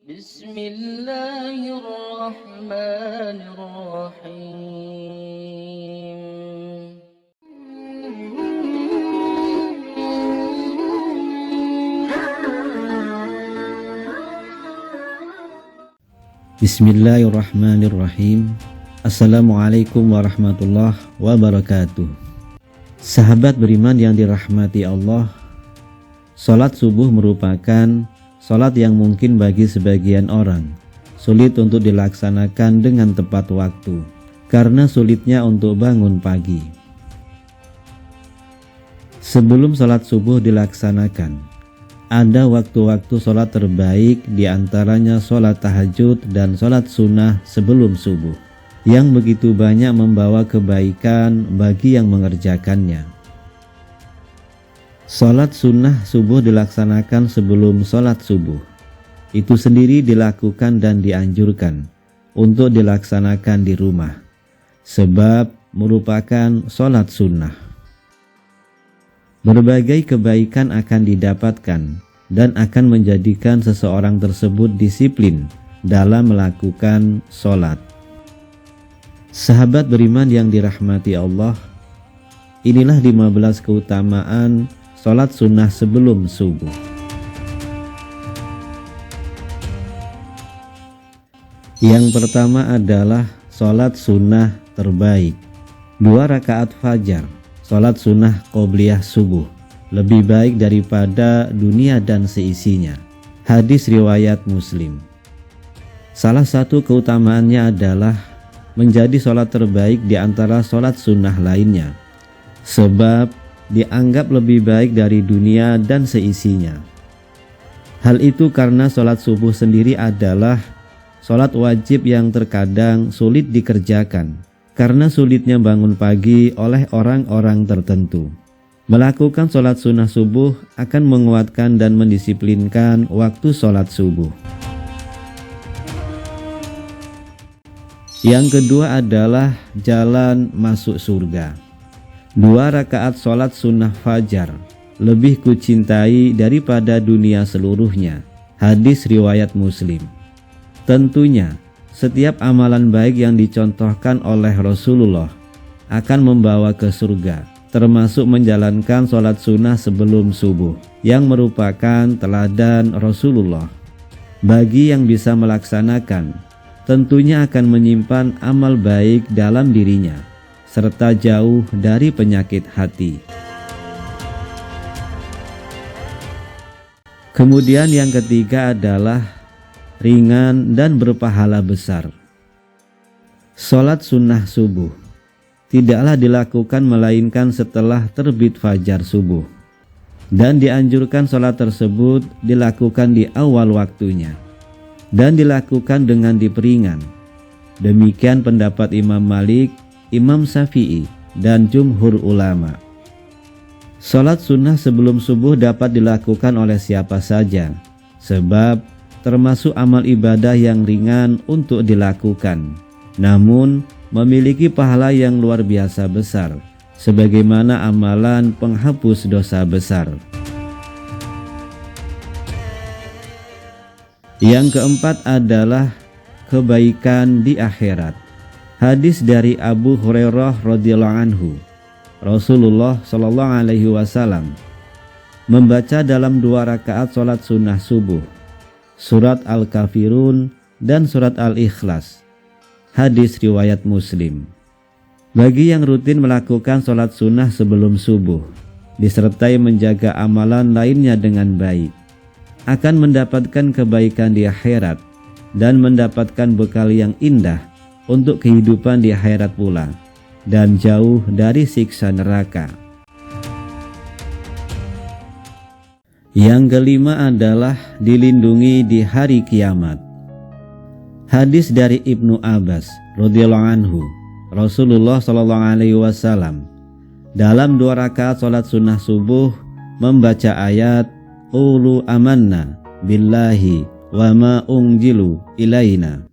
Bismillahirrahmanirrahim. Bismillahirrahmanirrahim. Assalamualaikum warahmatullahi wabarakatuh. Sahabat beriman yang dirahmati Allah, salat subuh merupakan salat yang mungkin bagi sebagian orang sulit untuk dilaksanakan dengan tepat waktu karena sulitnya untuk bangun pagi. Sebelum salat subuh dilaksanakan, ada waktu-waktu sholat terbaik, diantaranya sholat tahajud dan sholat sunnah sebelum subuh, yang begitu banyak membawa kebaikan bagi yang mengerjakannya. Sholat sunnah subuh dilaksanakan sebelum sholat subuh. Itu sendiri dilakukan dan dianjurkan untuk dilaksanakan di rumah, sebab merupakan sholat sunnah. Berbagai kebaikan akan didapatkan dan akan menjadikan seseorang tersebut disiplin dalam melakukan sholat. Sahabat beriman yang dirahmati Allah, inilah 15 keutamaan sholat sunnah sebelum subuh. Yang pertama adalah sholat sunnah terbaik, 2 rakaat fajar. Sholat sunnah qobliyah subuh lebih baik daripada dunia dan seisinya. Hadis riwayat Muslim. Salah satu keutamaannya adalah menjadi sholat terbaik di antara sholat sunnah lainnya, sebab dianggap lebih baik dari dunia dan seisinya. Hal itu karena sholat subuh sendiri adalah sholat wajib yang terkadang sulit dikerjakan karena sulitnya bangun pagi oleh orang-orang tertentu. Melakukan sholat sunnah subuh akan menguatkan dan mendisiplinkan waktu sholat subuh. Yang kedua adalah jalan masuk surga. 2 rakaat sholat sunnah fajar lebih kucintai daripada dunia seluruhnya. Hadis riwayat Muslim. Tentunya setiap amalan baik yang dicontohkan oleh Rasulullah akan membawa ke surga, termasuk menjalankan sholat sunnah sebelum subuh, yang merupakan teladan Rasulullah. Bagi yang bisa melaksanakan, tentunya akan menyimpan amal baik dalam dirinya, serta jauh dari penyakit hati. Kemudian yang ketiga adalah ringan dan berpahala besar. Sholat sunnah subuh tidaklah dilakukan melainkan setelah terbit fajar subuh, dan dianjurkan sholat tersebut dilakukan di awal waktunya dan dilakukan dengan diperingan. Demikian pendapat Imam Malik, Imam Syafi'i, dan jumhur ulama. Sholat sunnah sebelum subuh dapat dilakukan oleh siapa saja, sebab termasuk amal ibadah yang ringan untuk dilakukan, namun memiliki pahala yang luar biasa besar, sebagaimana amalan penghapus dosa besar. Yang keempat adalah kebaikan di akhirat. Hadis dari Abu Hurairah radhiyallahu anhu, Rasulullah shallallahu alaihi wasallam membaca dalam 2 rakaat sholat sunnah subuh surat Al-Kafirun dan surat Al-Ikhlas. Hadis riwayat Muslim. Bagi yang rutin melakukan sholat sunnah sebelum subuh, disertai menjaga amalan lainnya dengan baik, akan mendapatkan kebaikan di akhirat dan mendapatkan bekal yang indah untuk kehidupan di akhirat pula, dan jauh dari siksa neraka. Yang kelima adalah dilindungi di hari kiamat. Hadis dari Ibnu Abbas radhiyallahu anhu, Rasulullah shallallahu alaihi wasallam dalam 2 rakaat sholat sunnah subuh membaca ayat Qulu amanna billahi wa ma unjilu ilaina.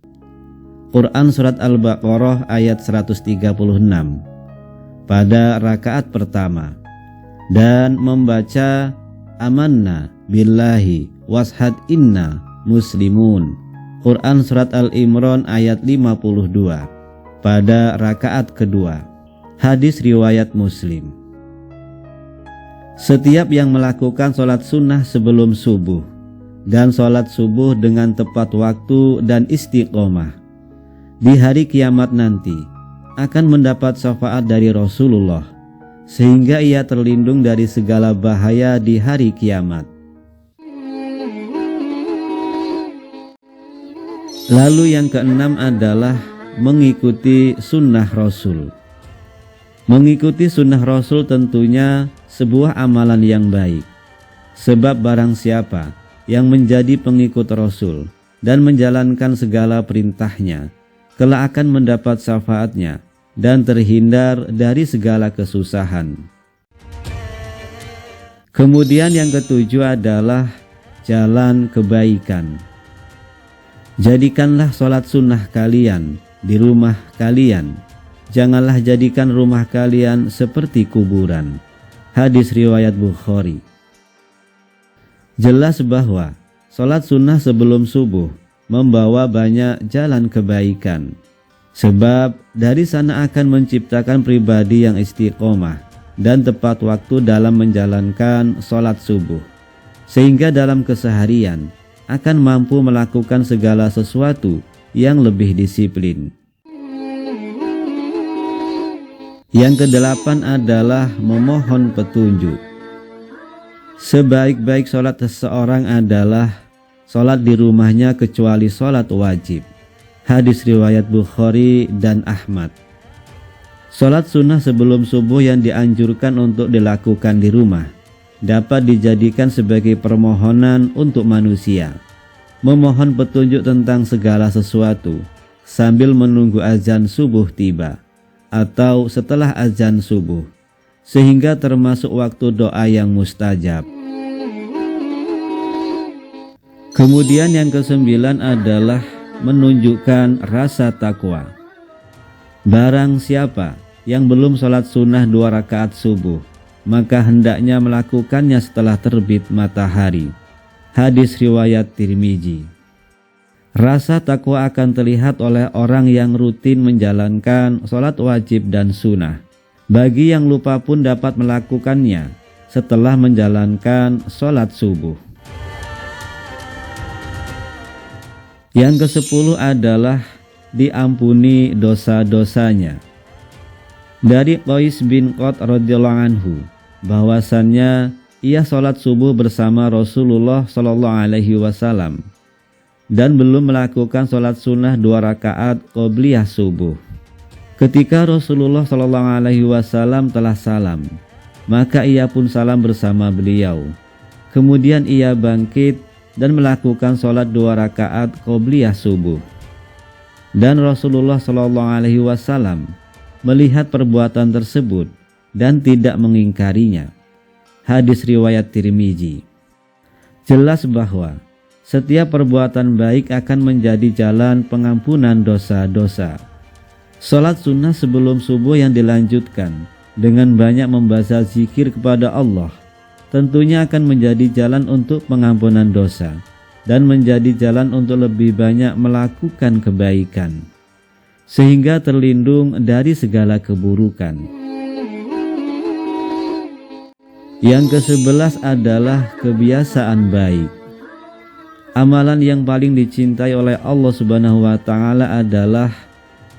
Quran surat Al-Baqarah ayat 136 pada rakaat pertama, dan membaca amanna billahi washhad inna Muslimun. Quran Surat Al-Imran ayat 52 pada rakaat kedua. Hadis riwayat Muslim. Setiap yang melakukan sholat sunnah sebelum subuh dan sholat subuh dengan tepat waktu dan istiqomah di hari kiamat nanti akan mendapat syafaat dari Rasulullah, sehingga ia terlindung dari segala bahaya di hari kiamat. Lalu yang keenam adalah mengikuti sunnah Rasul. Mengikuti sunnah Rasul tentunya sebuah amalan yang baik, sebab barang siapa yang menjadi pengikut Rasul dan menjalankan segala perintahnya, kelak akan mendapat syafaatnya dan terhindar dari segala kesusahan. Kemudian yang ketujuh adalah jalan kebaikan. Jadikanlah sholat sunnah kalian di rumah kalian. Janganlah jadikan rumah kalian seperti kuburan. Hadis riwayat Bukhari. Jelas bahwa sholat sunnah sebelum subuh membawa banyak jalan kebaikan, sebab dari sana akan menciptakan pribadi yang istiqomah dan tepat waktu dalam menjalankan sholat subuh, sehingga dalam keseharian akan mampu melakukan segala sesuatu yang lebih disiplin. Yang kedelapan adalah memohon petunjuk. Sebaik-baik sholat seseorang adalah sholat di rumahnya kecuali sholat wajib. Hadis riwayat Bukhari dan Ahmad. Sholat sunnah sebelum subuh yang dianjurkan untuk dilakukan di rumah dapat dijadikan sebagai permohonan untuk manusia, memohon petunjuk tentang segala sesuatu sambil menunggu azan subuh tiba atau setelah azan subuh, sehingga termasuk waktu doa yang mustajab. Kemudian yang kesembilan adalah menunjukkan rasa takwa. Barang siapa yang belum sholat sunnah 2 rakaat subuh, maka hendaknya melakukannya setelah terbit matahari. Hadis riwayat Tirmizi. Rasa takwa akan terlihat oleh orang yang rutin menjalankan sholat wajib dan sunnah. Bagi yang lupa pun dapat melakukannya setelah menjalankan sholat subuh. Yang ke-10 adalah diampuni dosa-dosanya. Dari Qais bin Qot radhiyallahu anhu bahwasannya ia sholat subuh bersama Rasulullah SAW dan belum melakukan sholat sunnah 2 rakaat qobliyah subuh. Ketika Rasulullah SAW telah salam, maka ia pun salam bersama beliau. Kemudian ia bangkit dan melakukan sholat 2 rakaat qobliyah subuh. Dan Rasulullah SAW melihat perbuatan tersebut dan tidak mengingkarinya. Hadis riwayat Tirmizi. Jelas bahwa setiap perbuatan baik akan menjadi jalan pengampunan dosa-dosa. Sholat sunnah sebelum subuh yang dilanjutkan dengan banyak membaca zikir kepada Allah tentunya akan menjadi jalan untuk pengampunan dosa dan menjadi jalan untuk lebih banyak melakukan kebaikan, sehingga terlindung dari segala keburukan. Yang ke-11 adalah kebiasaan baik. Amalan yang paling dicintai oleh Allah Subhanahu wa Ta'ala adalah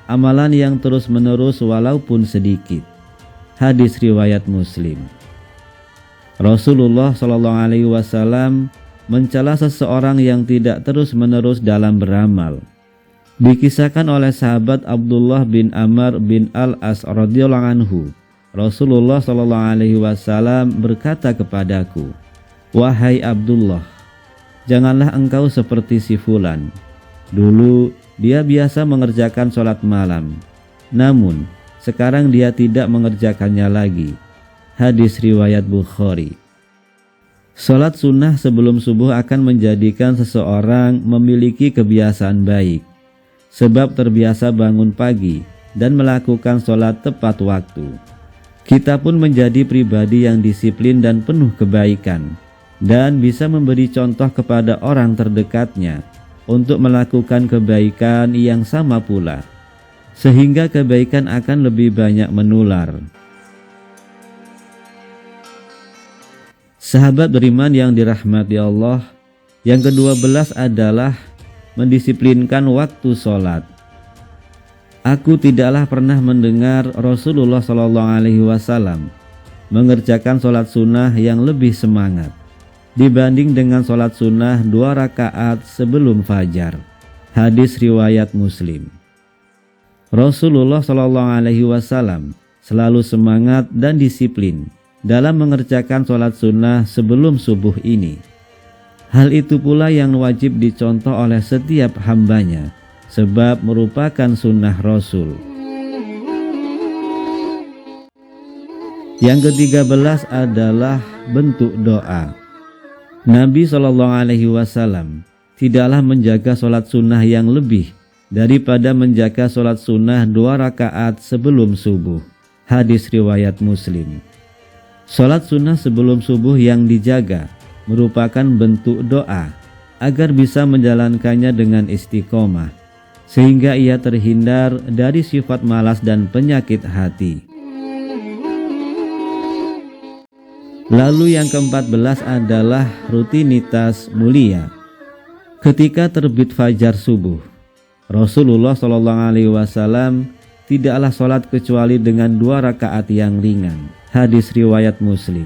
amalan yang terus-menerus walaupun sedikit. Hadis riwayat Muslim. Rasulullah SAW mencela seseorang yang tidak terus-menerus dalam beramal. Dikisahkan oleh sahabat Abdullah bin Amr bin Al-As radhiyallahu anhu, Rasulullah SAW berkata kepadaku, "Wahai Abdullah, janganlah engkau seperti si fulan. Dulu dia biasa mengerjakan sholat malam, namun sekarang dia tidak mengerjakannya lagi." Hadis riwayat Bukhari. Sholat sunnah sebelum subuh akan menjadikan seseorang memiliki kebiasaan baik, sebab terbiasa bangun pagi dan melakukan sholat tepat waktu. Kita pun menjadi pribadi yang disiplin dan penuh kebaikan, dan bisa memberi contoh kepada orang terdekatnya untuk melakukan kebaikan yang sama pula, sehingga kebaikan akan lebih banyak menular. Sahabat beriman yang dirahmati Allah, yang ke-12 adalah mendisiplinkan waktu sholat. Aku tidaklah pernah mendengar Rasulullah SAW mengerjakan sholat sunnah yang lebih semangat dibanding dengan sholat sunnah 2 rakaat sebelum fajar. Hadis riwayat Muslim. Rasulullah SAW selalu semangat dan disiplin dalam mengerjakan sholat sunnah sebelum subuh ini. Hal itu pula yang wajib dicontoh oleh setiap hambanya, sebab merupakan sunnah Rasul. Yang ke-13 adalah bentuk doa. Nabi SAW tidaklah menjaga sholat sunnah yang lebih daripada menjaga sholat sunnah 2 rakaat sebelum subuh. Hadis riwayat Muslim. Sholat sunnah sebelum subuh yang dijaga merupakan bentuk doa agar bisa menjalankannya dengan istiqomah, sehingga ia terhindar dari sifat malas dan penyakit hati. Lalu yang ke-14 adalah rutinitas mulia. Ketika terbit fajar subuh, Rasulullah SAW tidaklah sholat kecuali dengan 2 rakaat yang ringan. Hadis riwayat Muslim.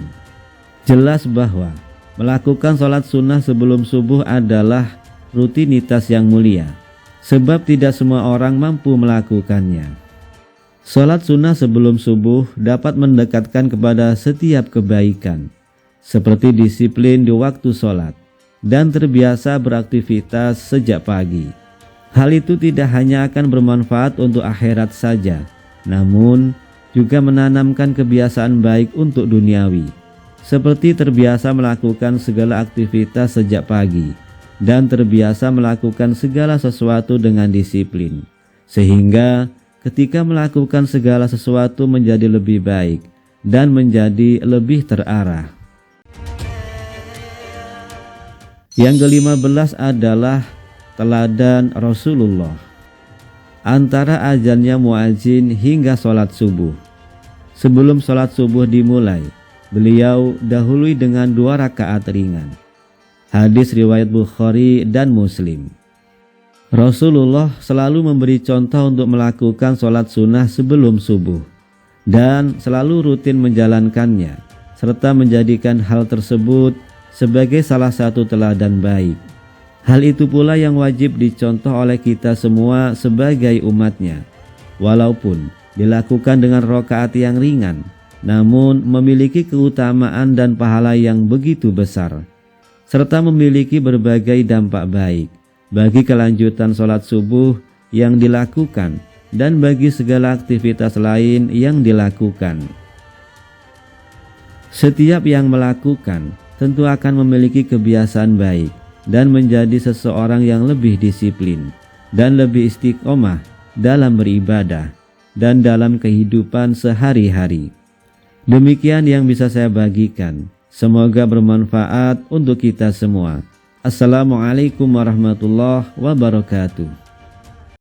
Jelas bahwa melakukan sholat sunnah sebelum subuh adalah rutinitas yang mulia, sebab tidak semua orang mampu melakukannya. Sholat sunnah sebelum subuh dapat mendekatkan kepada setiap kebaikan, seperti disiplin di waktu sholat dan terbiasa beraktivitas sejak pagi. Hal itu tidak hanya akan bermanfaat untuk akhirat saja, namun juga menanamkan kebiasaan baik untuk duniawi, seperti terbiasa melakukan segala aktivitas sejak pagi dan terbiasa melakukan segala sesuatu dengan disiplin, sehingga ketika melakukan segala sesuatu menjadi lebih baik dan menjadi lebih terarah. Yang ke-15 adalah teladan Rasulullah. Antara azannya muadzin hingga sholat subuh. Sebelum sholat subuh dimulai, beliau dahului dengan 2 rakaat ringan. Hadis riwayat Bukhari dan Muslim. Rasulullah selalu memberi contoh untuk melakukan sholat sunnah sebelum subuh dan selalu rutin menjalankannya, serta menjadikan hal tersebut sebagai salah satu teladan baik. Hal itu pula yang wajib dicontoh oleh kita semua sebagai umatnya, walaupun dilakukan dengan rakaat yang ringan, namun memiliki keutamaan dan pahala yang begitu besar, serta memiliki berbagai dampak baik bagi kelanjutan sholat subuh yang dilakukan dan bagi segala aktivitas lain yang dilakukan. Setiap yang melakukan tentu akan memiliki kebiasaan baik dan menjadi seseorang yang lebih disiplin dan lebih istiqomah dalam beribadah dan dalam kehidupan sehari-hari. Demikian yang bisa saya bagikan. Semoga bermanfaat untuk kita semua. Assalamualaikum warahmatullahi wabarakatuh.